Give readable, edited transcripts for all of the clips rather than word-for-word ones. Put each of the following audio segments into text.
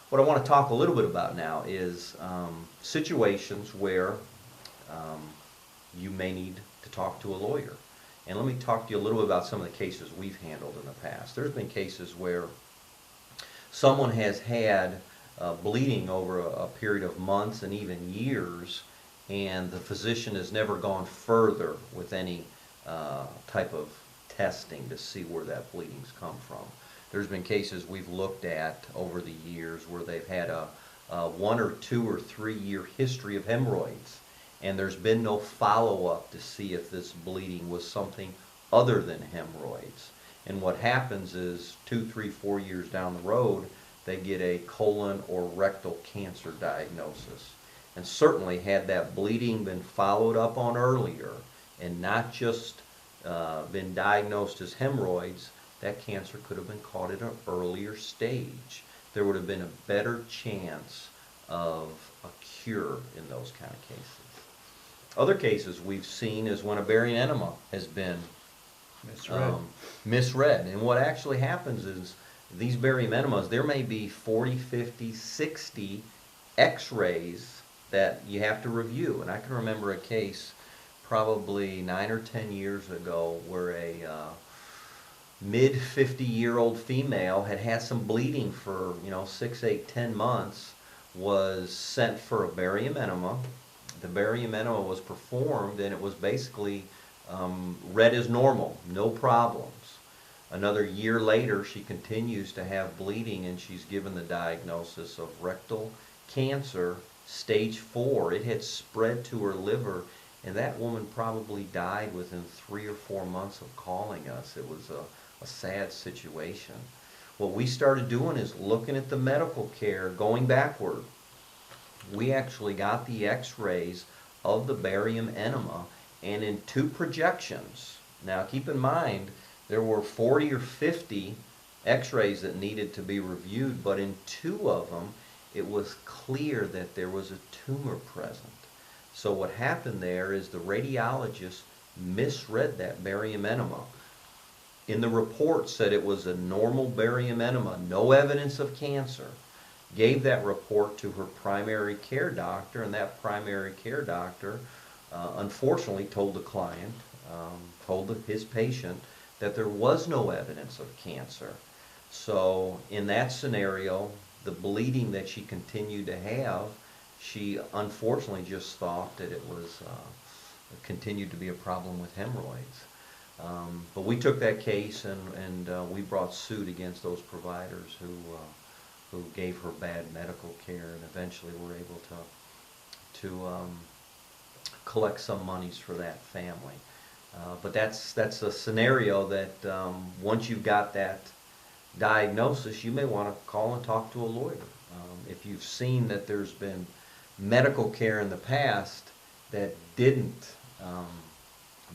What I want to talk a little bit about now is situations where um, you may need to talk to a lawyer. And let me talk to you a little bit about some of the cases we've handled in the past. There's been cases where someone has had bleeding over a period of months and even years, and the physician has never gone further with any type of testing to see where that bleeding's come from. There's been cases we've looked at over the years where they've had a 1 or 2 or 3 year history of hemorrhoids, and there's been no follow-up to see if this bleeding was something other than hemorrhoids. And what happens is 2, 3, 4 years down the road, they get a colon or rectal cancer diagnosis. And certainly had that bleeding been followed up on earlier and not just been diagnosed as hemorrhoids, that cancer could have been caught at an earlier stage. There would have been a better chance of a cure in those kind of cases. Other cases we've seen is when a barium enema has been misread. And what actually happens is these barium enemas, there may be 40, 50, 60 x-rays that you have to review. And I can remember a case probably 9 or 10 years ago where a mid-50-year-old female had had some bleeding for 6, 8, 10 months, was sent for a barium enema. The barium enema was performed and it was basically read as normal, no problems. Another year later, she continues to have bleeding and she's given the diagnosis of rectal cancer, stage 4. It had spread to her liver, and that woman probably died within 3 or 4 months of calling us. It was a sad situation. What we started doing is looking at the medical care going backward. We actually got the x-rays of the barium enema, and in 2 projections. Now keep in mind, there were 40 or 50 x-rays that needed to be reviewed, but in 2 of them, it was clear that there was a tumor present. So what happened there is the radiologist misread that barium enema. In the report said it was a normal barium enema, no evidence of cancer. Gave that report to her primary care doctor, and that primary care doctor unfortunately told the client, told his patient, that there was no evidence of cancer. So in that scenario, the bleeding that she continued to have, she unfortunately just thought that it was continued to be a problem with hemorrhoids. But we took that case and we brought suit against those providers who gave her bad medical care, and eventually were able to collect some monies for that family. But that's a scenario that once you've got that diagnosis, you may want to call and talk to a lawyer. If you've seen that there's been medical care in the past that didn't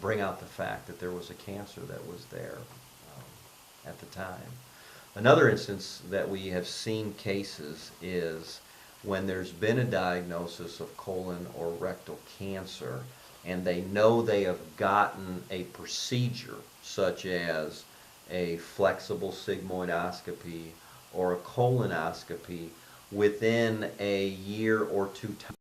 bring out the fact that there was a cancer that was there at the time. Another instance that we have seen cases is when there's been a diagnosis of colon or rectal cancer and they know they have gotten a procedure such as a flexible sigmoidoscopy or a colonoscopy within a year or 2 time.